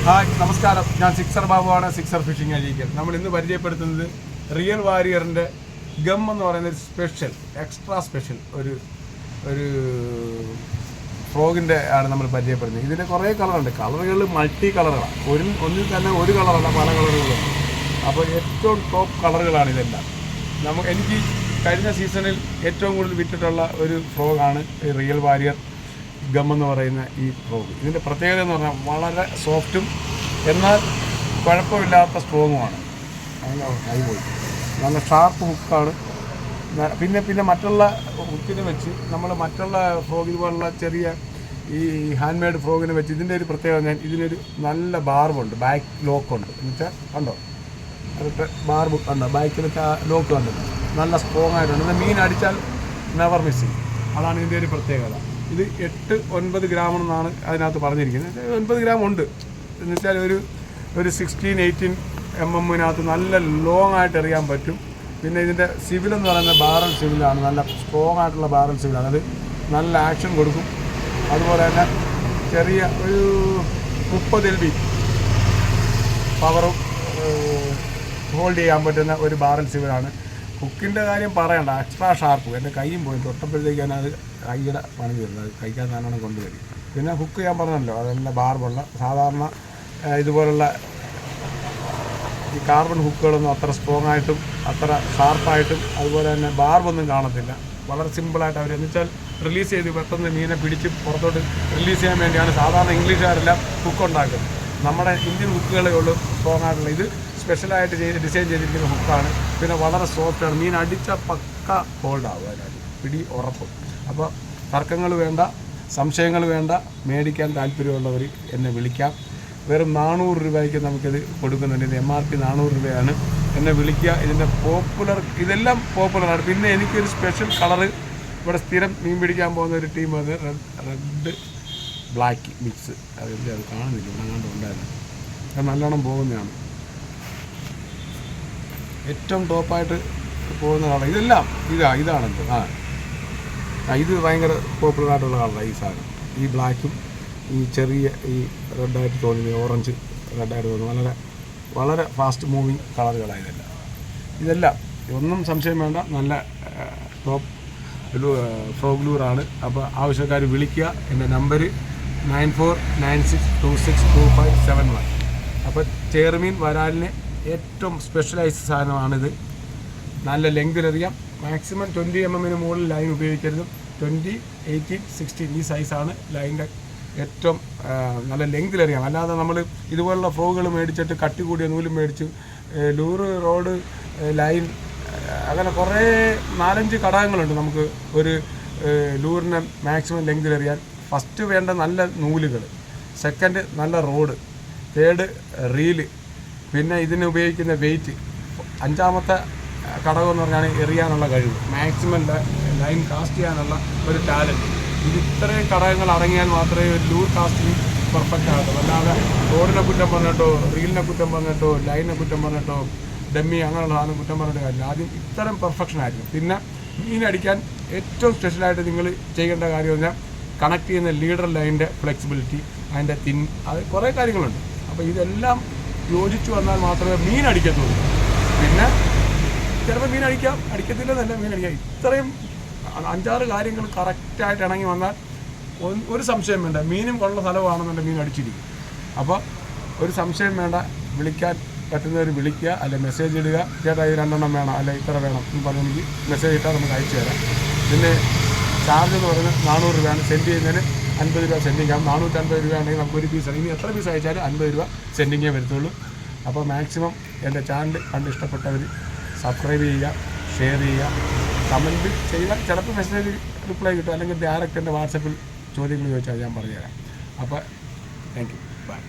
Hi നമസ്കാരം, ഞാൻ Sixer ബാബുവാണ്. Sixer fishing Azhikkal. നമ്മൾ ഇന്ന് പരിചയപ്പെടുത്തുന്നത് റിയൽ വാരിയറിൻ്റെ ഗം എന്ന് പറയുന്ന ഒരു സ്പെഷ്യൽ എക്സ്ട്രാ സ്പെഷ്യൽ ഒരു ഫ്രോഗിൻ്റെ ആണ് നമ്മൾ പരിചയപ്പെടുന്നത്. ഇതിൻ്റെ കുറേ കളറുണ്ട്. കളറുകൾ മൾട്ടി കളറുകളാണ്. ഒന്നിൽ തന്നെ ഒരു കളറല്ല, പല കളറുകളുണ്ട്. അപ്പോൾ ഏറ്റവും ടോപ്പ് കളറുകളാണ് ഇതെല്ലാം. എനിക്ക് കഴിഞ്ഞ സീസണിൽ ഏറ്റവും കൂടുതൽ വിറ്റിട്ടുള്ള ഒരു ഫ്രോഗാണ് ഈ റിയൽ വാരിയർ ഗം എന്ന് പറയുന്ന ഈ ഫ്രോഗ്. ഇതിൻ്റെ പ്രത്യേകത എന്ന് പറഞ്ഞാൽ വളരെ സോഫ്റ്റും എന്നാൽ കുഴപ്പമില്ലാത്ത സ്ട്രോങ്ങുമാണ്. അങ്ങനെ കൈ പോയി നല്ല ഷാർപ്പ് ഹുക്കാണ്. പിന്നെ മറ്റുള്ള ഹുക്കിനെ വെച്ച് നമ്മൾ മറ്റുള്ള ഫ്രോഗിന് പോലുള്ള ചെറിയ ഈ ഹാൻഡ് മെയ്ഡ് ഫ്രോഗിനെ വെച്ച് ഇതിൻ്റെ ഒരു പ്രത്യേകത ഇതിനൊരു നല്ല ബാർബുണ്ട്, ബാക്ക് ലോക്കുണ്ട്. എന്ന് വെച്ചാൽ കണ്ടോ, അതൊക്കെ ബാർബ് കണ്ടോ, ബാക്കിലൊക്കെ ലോക്ക് കണ്ടോ, നല്ല സ്ട്രോങ് ആയിട്ടുണ്ട്. മീൻ അടിച്ചാൽ നെവർ മിസ്സിങ്. അതാണ് ഇതിൻ്റെ ഒരു പ്രത്യേകത. ഇത് 8-9 ഗ്രാമെന്നാണ് അതിനകത്ത് പറഞ്ഞിരിക്കുന്നത്. 9 ഗ്രാം ഉണ്ട് എന്ന് വെച്ചാൽ ഒരു 16-18 mm നല്ല ലോങ് ആയിട്ട് എറിയാൻ പറ്റും. പിന്നെ ഇതിൻ്റെ സിവിലെന്ന് പറയുന്ന ബാരൽ സിവിലാണ്, നല്ല സ്ട്രോങ് ആയിട്ടുള്ള ബാരൽ സിവിലാണ്. അത് നല്ല ആക്ഷൻ കൊടുക്കും. അതുപോലെ തന്നെ ചെറിയ ഒരു 30 LB പവറും ഹോൾഡ് ചെയ്യാൻ പറ്റുന്ന ഒരു ബാരൽ സിവിലാണ്. കുക്കിൻ്റെ കാര്യം പറയണ്ട, എക്സ്ട്രാ ഷാർപ്പ്. എൻ്റെ കൈയും പോയി തൊട്ടപ്പോഴത്തേക്കാണ് അത് കൈയുടെ പണി വരുന്നത്, കഴിക്കാൻ നല്ലോണം കൊണ്ടുവരും. പിന്നെ ഹുക്ക് ഞാൻ പറഞ്ഞല്ലോ, അതെല്ലാം ബാർബുള്ള സാധാരണ ഇതുപോലുള്ള ഈ കാർബൺ ഹുക്കുകളൊന്നും അത്ര സ്ട്രോങ് ആയിട്ടും അത്ര ഷാർപ്പായിട്ടും അതുപോലെ തന്നെ ബാർബൊന്നും കാണത്തില്ല. വളരെ സിമ്പിളായിട്ട് അവർ എന്ന് വെച്ചാൽ റിലീസ് ചെയ്ത് പെട്ടെന്ന് മീനെ പിടിച്ച് പുറത്തോട്ട് റിലീസ് ചെയ്യാൻ വേണ്ടിയാണ് സാധാരണ ഇംഗ്ലീഷുകാരെല്ലാം ഹുക്ക് ഉണ്ടാക്കുന്നത്. നമ്മുടെ ഇന്ത്യൻ ഹുക്കുകളേ ഉള്ളൂ സ്ട്രോങ് ആയിട്ടുള്ള. ഇത് സ്പെഷ്യലായിട്ട് ഡിസൈൻ ചെയ്തിരിക്കുന്ന ഹുക്കാണ്. പിന്നെ വളരെ സോഫ്റ്റാണ്. മീൻ അടിച്ച പക്ക ഹോൾഡാവും, അതിനകത്ത് പിടി ഉറപ്പും. അപ്പോൾ തർക്കങ്ങൾ വേണ്ട, സംശയങ്ങൾ വേണ്ട. മേടിക്കാൻ താല്പര്യമുള്ളവർ എന്നെ വിളിക്കാം. വെറും 400 രൂപയ്ക്ക് നമുക്കിത് കൊടുക്കുന്നുണ്ട്. ഇത് MRP 400 രൂപയാണ്. എന്നെ വിളിക്കുക. ഇതിൻ്റെ ഇതെല്ലാം പോപ്പുലറാണ്. പിന്നെ എനിക്കൊരു സ്പെഷ്യൽ കളറ് ഇവിടെ സ്ഥിരം മീൻ പിടിക്കാൻ പോകുന്ന ഒരു ടീം, അത് റെഡ് ബ്ലാക്ക് മിക്സ്. അത് കാണുന്നില്ല, ഇവിടെ അങ്ങോട്ട് ഉണ്ടായിരുന്നു. അത് നല്ലോണം പോകുന്നതാണ്. ഏറ്റവും ടോപ്പായിട്ട് പോകുന്ന കളർ ഇതെല്ലാം ഇതാണെന്തോ ഇത് ഭയങ്കര പോപ്പുലറായിട്ടുള്ള കളറാണ് ഈ സാധനം. ഈ ബ്ലാക്കും ഈ ചെറിയ ഈ റെഡായിട്ട് തോന്നുന്നത്, ഓറഞ്ച് റെഡായിട്ട് തോന്നുന്നത് വളരെ ഫാസ്റ്റ് മൂവിങ് കളറുകളാണ് ഇതെല്ലാം. ഒന്നും സംശയം വേണ്ട, നല്ല ടോപ്പ് ഫ്രോഗ് ലൂറാണ്. അപ്പോൾ ആവശ്യക്കാർ വിളിക്കുക. എൻ്റെ നമ്പർ 9496262571. അപ്പോൾ ചേറുമീൻ വരാലിന് ഏറ്റവും സ്പെഷ്യലൈസ്ഡ് സാധനമാണിത്. നല്ല ലെങ്തിലറിയാം. മാക്സിമം 20 mm മുകളിൽ ലൈൻ ഉപയോഗിക്കരുത്. 20, 18, 16 ഈ സൈസാണ് ലൈനിൻ്റെ ഏറ്റവും നല്ല ലെങ്തിലറിയാം. അല്ലാതെ നമ്മൾ ഇതുപോലുള്ള ഫ്രോഗുകൾ മേടിച്ചിട്ട് കട്ടി കൂടിയ നൂലും മേടിച്ച് ലൂറ്, റോഡ്, ലൈൻ അങ്ങനെ കുറേ 4-5 ഘടകങ്ങളുണ്ട് നമുക്ക് ഒരു ലൂറിനെ മാക്സിമം ലെങ്തിലറിയാൻ. ഫസ്റ്റ് വേണ്ട നല്ല നൂലുകൾ, സെക്കൻഡ് നല്ല റോഡ്, തേർഡ് റീല്, പിന്നെ ഇതിന് ഉപയോഗിക്കുന്ന വെയിറ്റ്, 5-ാമത്തെ ഘടകം എന്ന് പറഞ്ഞാൽ എറിയാനുള്ള കഴിവ്, മാക്സിമം ലൈൻ കാസ്റ്റ് ചെയ്യാനുള്ള ഒരു ടാലൻറ്റ്. ഇത്രയും ഘടകങ്ങൾ അടങ്ങിയാൽ മാത്രമേ ഒരു ലൂർ കാസ്റ്റിംഗ് പെർഫെക്റ്റ് ആകത്തുള്ളൂ. അല്ലാതെ റോഡിനെ കുറ്റം പറഞ്ഞിട്ടോ, റീലിനെ കുറ്റം പറഞ്ഞിട്ടോ, ലൈനിനെ കുറ്റം പറഞ്ഞിട്ടോ, ഡമ്മി അങ്ങനെയുള്ള സാധനം കുറ്റം പറഞ്ഞിട്ട് കാര്യമില്ല. ആദ്യം ഇത്തരം പെർഫെക്ഷൻ ആയിരിക്കും. പിന്നെ മീനടിക്കാൻ ഏറ്റവും സ്പെഷ്യലായിട്ട് നിങ്ങൾ ചെയ്യേണ്ട കാര്യം എന്ന് പറഞ്ഞാൽ കണക്ട് ചെയ്യുന്ന ലീഡർ ലൈനിൻ്റെ ഫ്ലെക്സിബിലിറ്റി, അതിൻ്റെ അത് കുറേ കാര്യങ്ങളുണ്ട്. അപ്പോൾ ഇതെല്ലാം യോജിച്ച് വന്നാൽ മാത്രമേ മീൻ അടിക്കത്തുള്ളൂ. പിന്നെ ചിലപ്പോൾ മീൻ അടിക്കത്തില്ലെന്നല്ല, മീൻ അടിക്കാം. ഇത്രയും 5-6 കാര്യങ്ങൾ കറക്റ്റായിട്ട് ഇണങ്ങി വന്നാൽ ഒരു സംശയം വേണ്ട, മീനും കൊള്ള സ്ഥലമാണെന്നുണ്ട് മീൻ അടിച്ചിരിക്കും. അപ്പോൾ ഒരു സംശയം വേണ്ട, വിളിക്കാൻ പറ്റുന്നവർ വിളിക്കുക, അല്ലെ മെസ്സേജ് ഇടുക. ചേട്ടാ ഇത് 2 എണ്ണം വേണം, അല്ലെ ഇത്ര വേണം എന്ന് പറഞ്ഞ് എനിക്ക് മെസ്സേജ് ഇട്ടാൽ നമുക്ക് അയച്ചു തരാം. പിന്നെ ചാർജ് എന്ന് പറയുന്നത് 400 രൂപയാണ്. സെൻഡ് ചെയ്യുന്നതിന് 50 രൂപ സെൻഡിങ് ആകും. 450 രൂപയാണെങ്കിൽ നമുക്ക് ഒരു പീസ്, ഇനി എത്ര പീസ് അയച്ചാലും 50 രൂപ സെൻഡിങ്ങേ വരത്തുള്ളൂ. അപ്പോൾ മാക്സിമം എൻ്റെ ചാനൽ കണ്ട് ഇഷ്ടപ്പെട്ടവർ സബ്സ്ക്രൈബ് ചെയ്യുക, ഷെയർ ചെയ്യുക, കമൻറ്റ് ചെയ്താൽ ചിലപ്പോൾ മെസ്സേജ് റിപ്ലൈ കിട്ടും. അല്ലെങ്കിൽ ഡയറക്റ്റ് എൻ്റെ വാട്സപ്പിൽ ചോദ്യങ്ങൾ ചോദിച്ചാൽ ഞാൻ പറഞ്ഞുതരാം. അപ്പോൾ താങ്ക് യു.